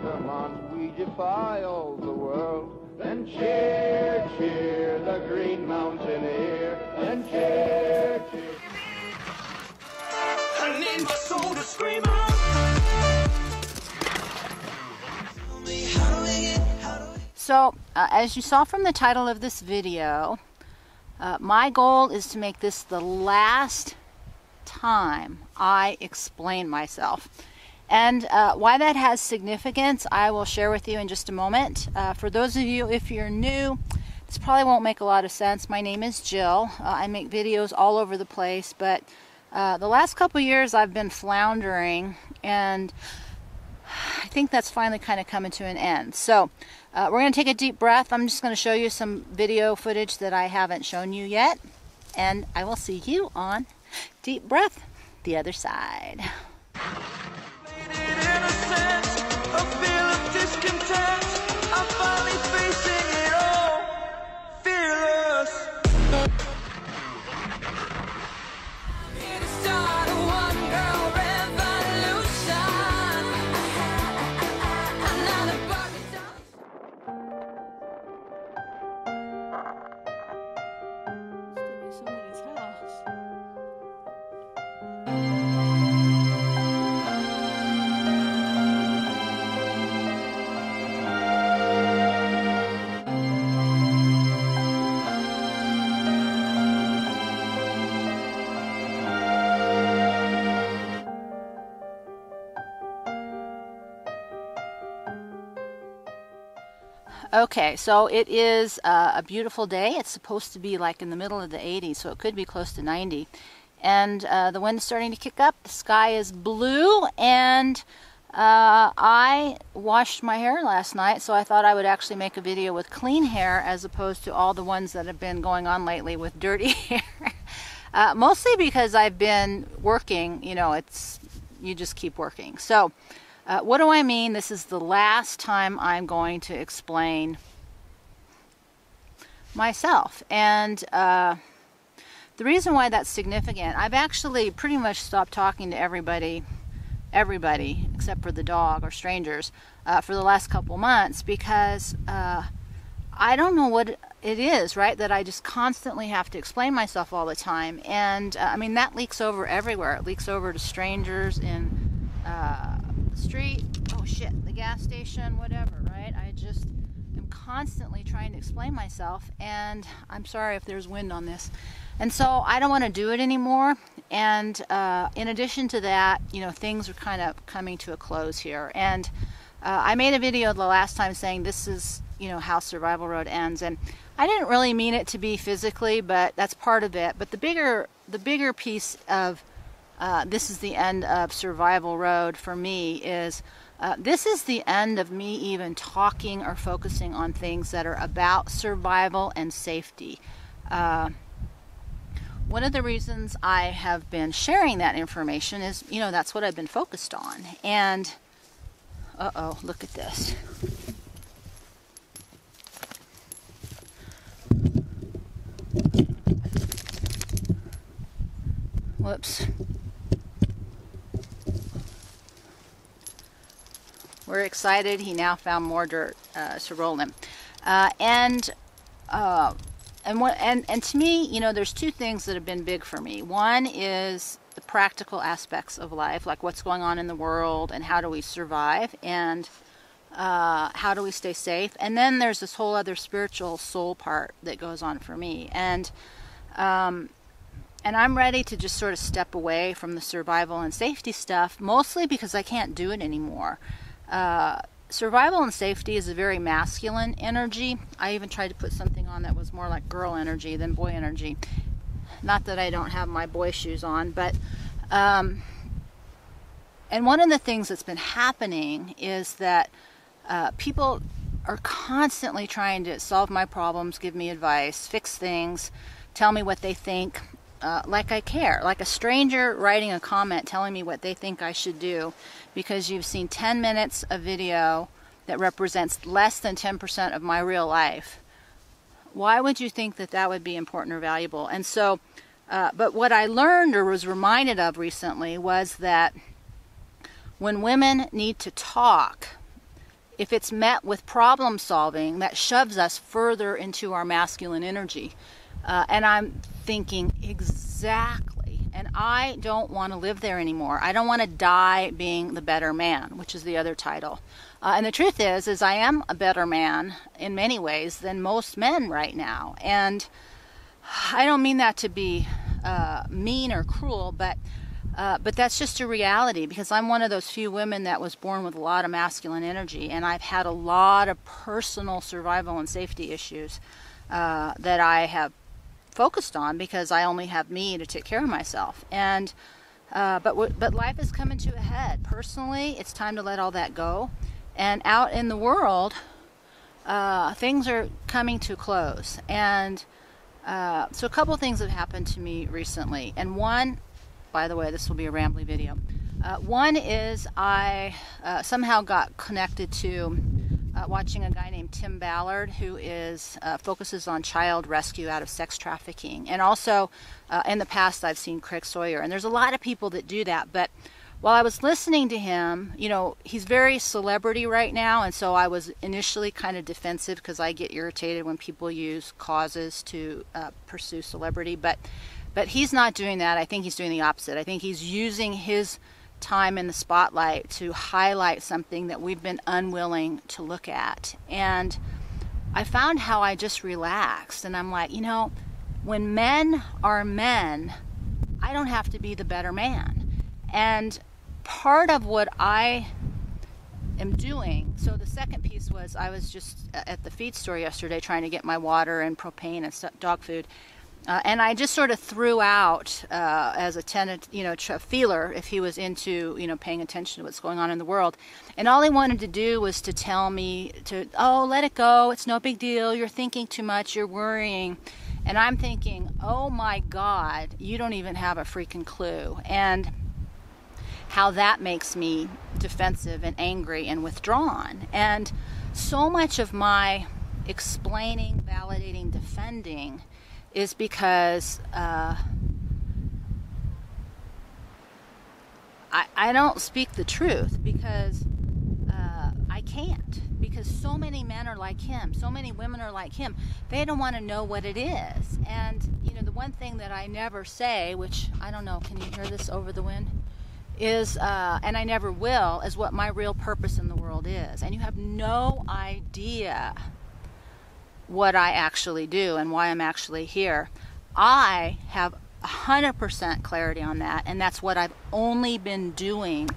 Vermont, we defy all the world. And cheer, cheer, the Green Mountaineer. And cheer, cheer. I need my soul to scream out. So, as you saw from the title of this video, my goal is to make this the last time I explain myself. And why that has significance, I will share with you in just a moment. For those of you, if you're new, this probably won't make a lot of sense. My name is Jill. I make videos all over the place, but the last couple years I've been floundering, and I think that's finally kind of coming to an end. So we're going to take a deep breath. I'm just going to show you some video footage that I haven't shown you yet, and I will see you on deep breath, the other side. Okay, so it is a beautiful day. It's supposed to be like in the middle of the 80s, so it could be close to 90. And the wind is starting to kick up. The sky is blue, and I washed my hair last night, so I thought I would actually make a video with clean hair as opposed to all the ones that have been going on lately with dirty hair. Mostly because I've been working, you know, you just keep working. So what do I mean? This is the last time I'm going to explain myself. And the reason why that's significant, I've actually pretty much stopped talking to everybody except for the dog or strangers for the last couple months, because I don't know what it is, right, that I just constantly have to explain myself all the time. And I mean, that leaks over everywhere. It leaks over to strangers in the street, oh shit, the gas station, whatever, right? I just am constantly trying to explain myself, and I'm sorry if there's wind on this. And so I don't want to do it anymore. And in addition to that, you know, things are kind of coming to a close here. And I made a video the last time saying this is, you know, how Survival Road ends. And I didn't really mean it to be physically, but that's part of it. But the bigger piece of this is the end of Survival Road for me is this is the end of me even talking or focusing on things that are about survival and safety. One of the reasons I have been sharing that information is, you know, that's what I've been focused on. And, uh-oh, look at this. Whoops. We're excited. He now found more dirt to roll him. And to me, you know, there's two things that have been big for me. One is the practical aspects of life, like what's going on in the world and how do we survive and how do we stay safe. And then there's this whole other spiritual soul part that goes on for me. And I'm ready to just sort of step away from the survival and safety stuff, mostly because I can't do it anymore. Survival and safety is a very masculine energy. I even tried to put something on that was more like girl energy than boy energy. Not that I don't have my boy shoes on, but and one of the things that's been happening is that people are constantly trying to solve my problems, give me advice, fix things, tell me what they think, like I care. Like a stranger writing a comment telling me what they think I should do because you've seen 10 minutes of video that represents less than 10% of my real life. Why would you think that that would be important or valuable? And so, but what I learned or was reminded of recently was that when women need to talk, if it's met with problem solving, that shoves us further into our masculine energy. And I'm thinking, exactly. And I don't want to live there anymore. I don't want to die being the better man, which is the other title. And the truth is I am a better man in many ways than most men right now. And I don't mean that to be mean or cruel, but that's just a reality, because I'm one of those few women that was born with a lot of masculine energy, and I've had a lot of personal survival and safety issues that I have focused on because I only have me to take care of myself. And but life is coming to a head. Personally, it's time to let all that go. And out in the world, things are coming to a close. And so a couple of things have happened to me recently. And one, by the way, this will be a rambly video. One is I somehow got connected to watching a guy named Tim Ballard, who focuses on child rescue out of sex trafficking. And also, in the past, I've seen Craig Sawyer. And there's a lot of people that do that. But while I was listening to him, you know, he's very celebrity right now. And so I was initially kind of defensive because I get irritated when people use causes to pursue celebrity. But he's not doing that. I think he's doing the opposite. I think he's using his time in the spotlight to highlight something that we've been unwilling to look at. And I found how I just relaxed. And I'm like, you know, when men are men, I don't have to be the better man. And part of what I am doing, so the second piece was I was just at the feed store yesterday trying to get my water and propane and dog food. And I just sort of threw out as a tenant, you know, a feeler if he was into, you know, paying attention to what's going on in the world. And all he wanted to do was to tell me oh, let it go. It's no big deal. You're thinking too much. You're worrying. And I'm thinking, oh my God, you don't even have a freaking clue. And how that makes me defensive and angry and withdrawn. And so much of my explaining, validating, defending is because I don't speak the truth, because I can't, because so many men are like him, so many women are like him. They don't want to know what it is. And you know, the one thing that I never say, which I don't know, can you hear this over the wind, is and I never will, is what my real purpose in the world is. And you have no idea what I actually do and why I'm actually here. I have 100% clarity on that, and that's what I've only been doing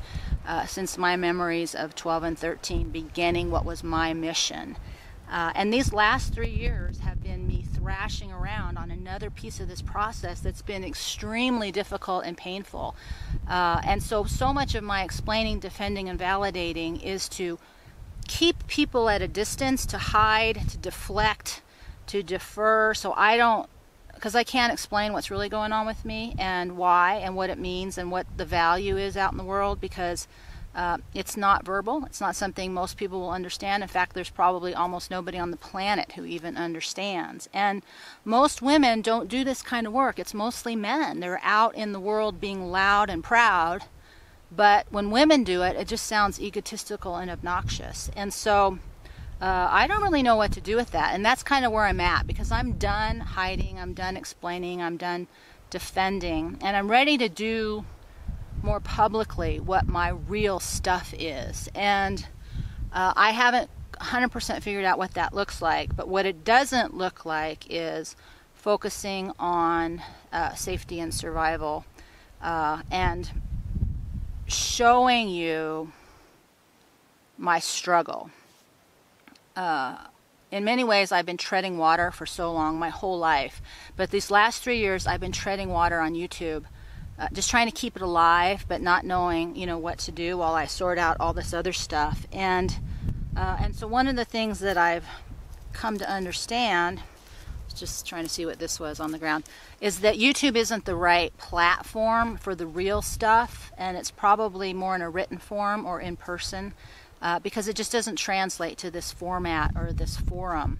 since my memories of 12 and 13, beginning what was my mission. And these last 3 years have been me thrashing around on another piece of this process that's been extremely difficult and painful. And so much of my explaining, defending, and validating is to keep people at a distance, to hide, to deflect, to defer, so I don't, because I can't explain what's really going on with me and why and what it means and what the value is out in the world, because it's not verbal. It's not something most people will understand. In fact, there's probably almost nobody on the planet who even understands. And most women don't do this kind of work. It's mostly men. They're out in the world being loud and proud. But when women do it, it just sounds egotistical and obnoxious. And so I don't really know what to do with that. And that's kind of where I'm at, because I'm done hiding, I'm done explaining, I'm done defending, and I'm ready to do more publicly what my real stuff is. And I haven't 100% figured out what that looks like, but what it doesn't look like is focusing on safety and survival and showing you my struggle. In many ways, I've been treading water for so long, my whole life. But these last 3 years, I've been treading water on YouTube, just trying to keep it alive, but not knowing, you know, what to do while I sort out all this other stuff. And so one of the things that I've come to understand, just trying to see what this was on the ground, is that YouTube isn't the right platform for the real stuff, and it's probably more in a written form or in person, because it just doesn't translate to this format or this forum.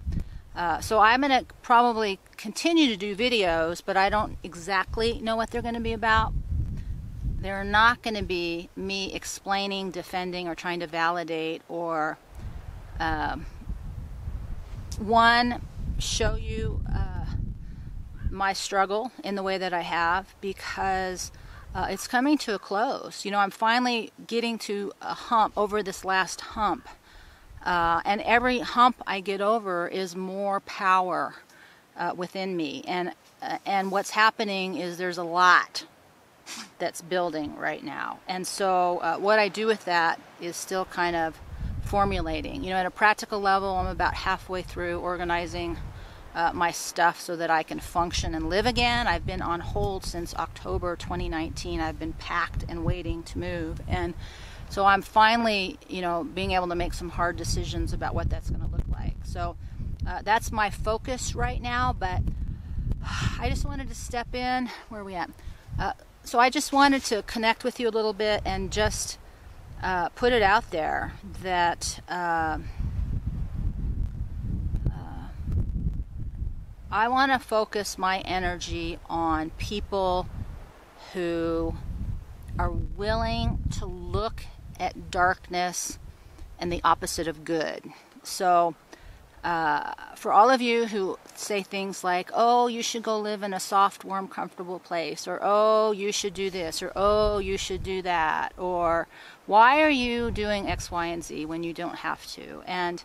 So I'm going to probably continue to do videos, but I don't exactly know what they're going to be about. They're not going to be me explaining, defending, or trying to validate or one, show you my struggle in the way that I have, because it's coming to a close. I'm finally getting to a hump, over this last hump. And every hump I get over is more power within me. And what's happening is there's a lot that's building right now. And so what I do with that is still kind of formulating. At a practical level, I'm about halfway through organizing my stuff so that I can function and live again. I've been on hold since October 2019. I've been packed and waiting to move. And so I'm finally, being able to make some hard decisions about what that's going to look like. So that's my focus right now, but I just wanted to step in. Where are we at? So I just wanted to connect with you a little bit and just put it out there that I want to focus my energy on people who are willing to look at darkness and the opposite of good. So for all of you who say things like, oh, you should go live in a soft, warm, comfortable place, or oh, you should do this, or oh, you should do that, or why are you doing X, Y, and Z when you don't have to? And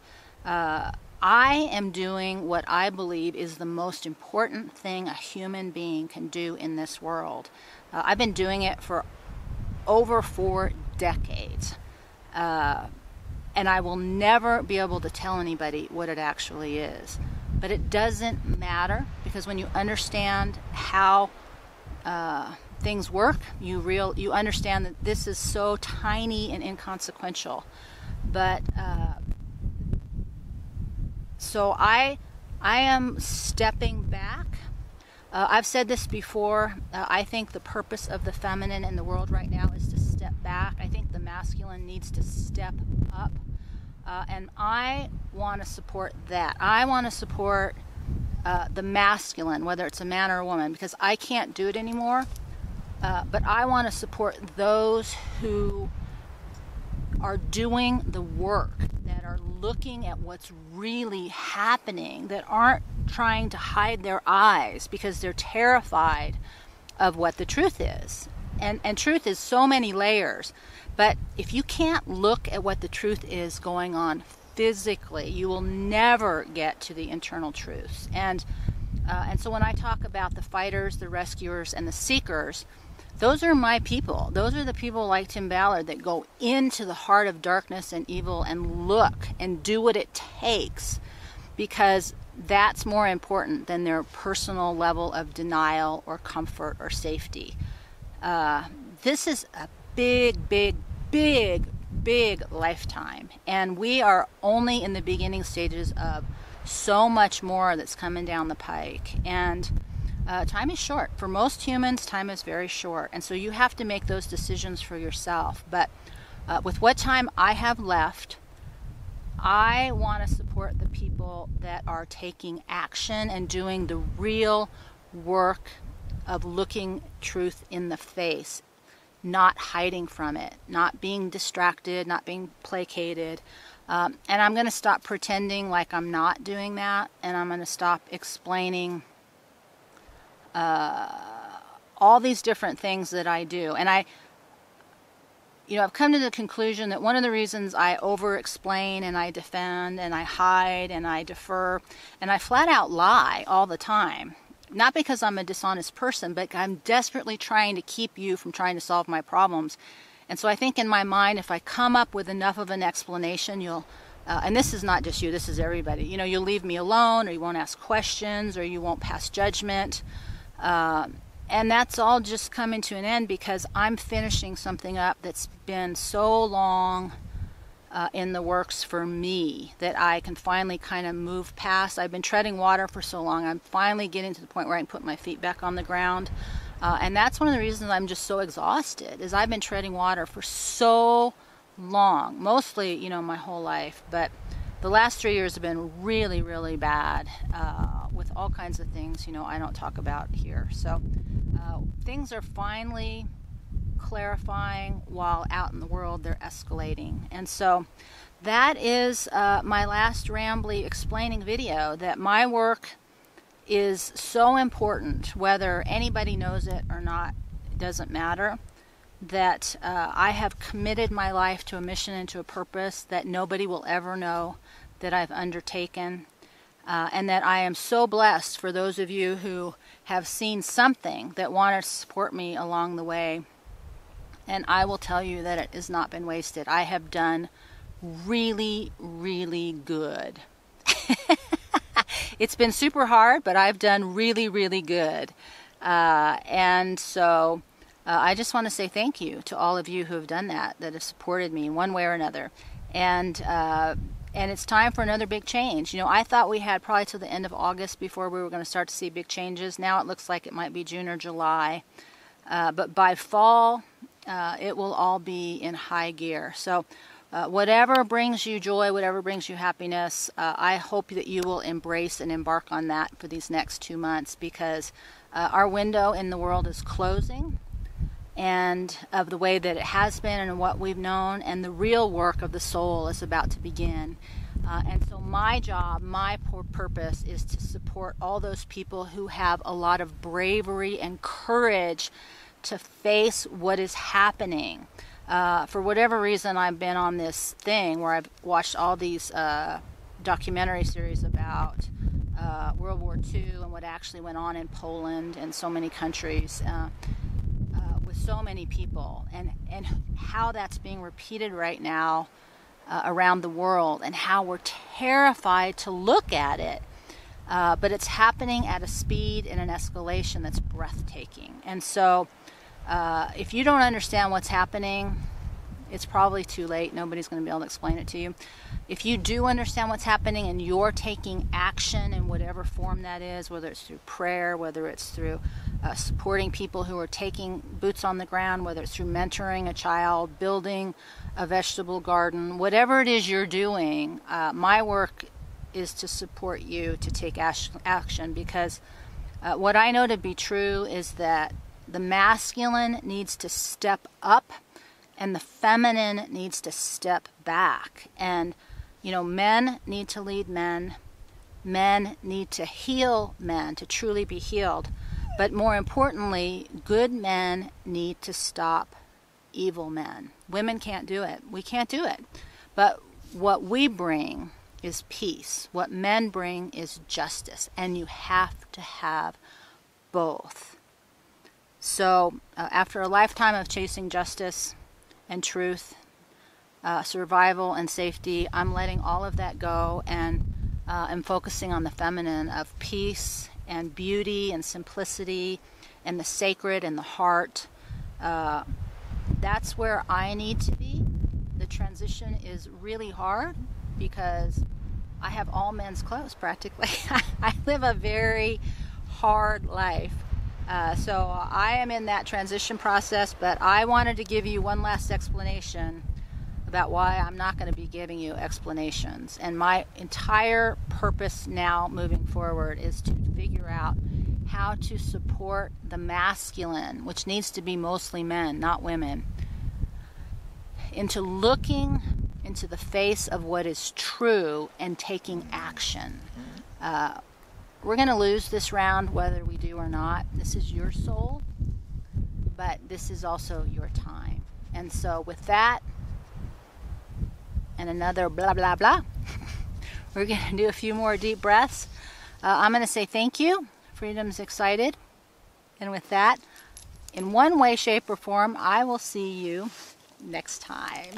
I am doing what I believe is the most important thing a human being can do in this world. I've been doing it for over 4 decades. And I will never be able to tell anybody what it actually is. But it doesn't matter, because when you understand how things work, you understand that this is so tiny and inconsequential. But so I am stepping back. I've said this before. I think the purpose of the feminine in the world right now is to step back. I think the masculine needs to step up. And I want to support that. I want to support the masculine, whether it's a man or a woman, because I can't do it anymore. But I want to support those who are doing the work, that are looking at what's really happening, that aren't trying to hide their eyes because they're terrified of what the truth is. And truth is so many layers. But if you can't look at what the truth is going on physically, you will never get to the internal truths. And so when I talk about the fighters, the rescuers, and the seekers, those are my people. Those are the people like Tim Ballard that go into the heart of darkness and evil and look and do what it takes, because that's more important than their personal level of denial or comfort or safety. This is a big, big, big, big lifetime, and we are only in the beginning stages of so much more that's coming down the pike. And time is short. For most humans, time is very short, and so you have to make those decisions for yourself. But with what time I have left, I want to support the people that are taking action and doing the real work of looking truth in the face, not hiding from it, not being distracted, not being placated. And I'm going to stop pretending like I'm not doing that, and I'm going to stop explaining all these different things that I do. And I've come to the conclusion that one of the reasons I over-explain and I defend and I hide and I defer and I flat out lie all the time, not because I'm a dishonest person, but I'm desperately trying to keep you from trying to solve my problems. And so I think in my mind, if I come up with enough of an explanation, you'll, and this is not just you, this is everybody, you'll leave me alone, or you won't ask questions, or you won't pass judgment. And that's all just coming to an end because I'm finishing something up that's been so long in the works for me that I can finally kind of move past. I've been treading water for so long. I'm finally getting to the point where I can put my feet back on the ground. And that's one of the reasons I'm just so exhausted, is I've been treading water for so long, mostly, my whole life. But the last 3 years have been really, really bad with all kinds of things, I don't talk about here. So things are finally clarifying, while out in the world they're escalating. And so that is my last rambly explaining video, that my work is so important, whether anybody knows it or not, it doesn't matter, that I have committed my life to a mission and to a purpose that nobody will ever know that I've undertaken, and that I am so blessed for those of you who have seen something that want to support me along the way. And I will tell you that it has not been wasted. I have done really, really good. It's been super hard, but I've done really, really good. And so I just want to say thank you to all of you who have done that have supported me in one way or another. And it's time for another big change. You know, I thought we had probably till the end of August before we were going to start to see big changes. Now it looks like it might be June or July. But by fall, it will all be in high gear. So whatever brings you joy, whatever brings you happiness, I hope that you will embrace and embark on that for these next 2 months, because our window in the world is closing, and of the way that it has been and what we've known, and the real work of the soul is about to begin. And so my job, my purpose, is to support all those people who have a lot of bravery and courage to face what is happening. For whatever reason, I've been on this thing where I've watched all these documentary series about World War II and what actually went on in Poland and so many countries with so many people, and how that's being repeated right now around the world, and how we're terrified to look at it. But it's happening at a speed and an escalation that's breathtaking. And so if you don't understand what's happening, it's probably too late. Nobody's going to be able to explain it to you. If you do understand what's happening and you're taking action in whatever form that is, whether it's through prayer, whether it's through supporting people who are taking boots on the ground, whether it's through mentoring a child, building a vegetable garden, whatever it is you're doing, my work is to support you to take action, because what I know to be true is that the masculine needs to step up and the feminine needs to step back. And, you know, men need to lead men. Men need to heal men to truly be healed. But more importantly, good men need to stop evil men. Women can't do it. We can't do it. But what we bring is peace. What men bring is justice. And you have to have both. So after a lifetime of chasing justice and truth, survival and safety, I'm letting all of that go, and I'm focusing on the feminine of peace and beauty and simplicity and the sacred and the heart. That's where I need to be. The transition is really hard because I have all men's clothes practically. I live a very hard life. So I am in that transition process, but I wanted to give you one last explanation about why I'm not going to be giving you explanations. And my entire purpose now moving forward is to figure out how to support the masculine, which needs to be mostly men, not women, into looking into the face of what is true and taking action. We're going to lose this round whether we do or not. This is your soul, but this is also your time. And so with that and another blah, blah, blah, we're going to do a few more deep breaths. I'm going to say thank you. Freedom's excited. And with that, in one way, shape, or form, I will see you next time.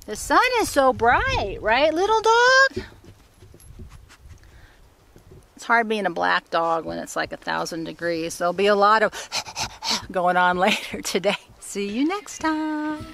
The sun is so bright, right, little dog? It's hard being a black dog when it's like 1,000 degrees. There'll be a lot of going on later today. See you next time.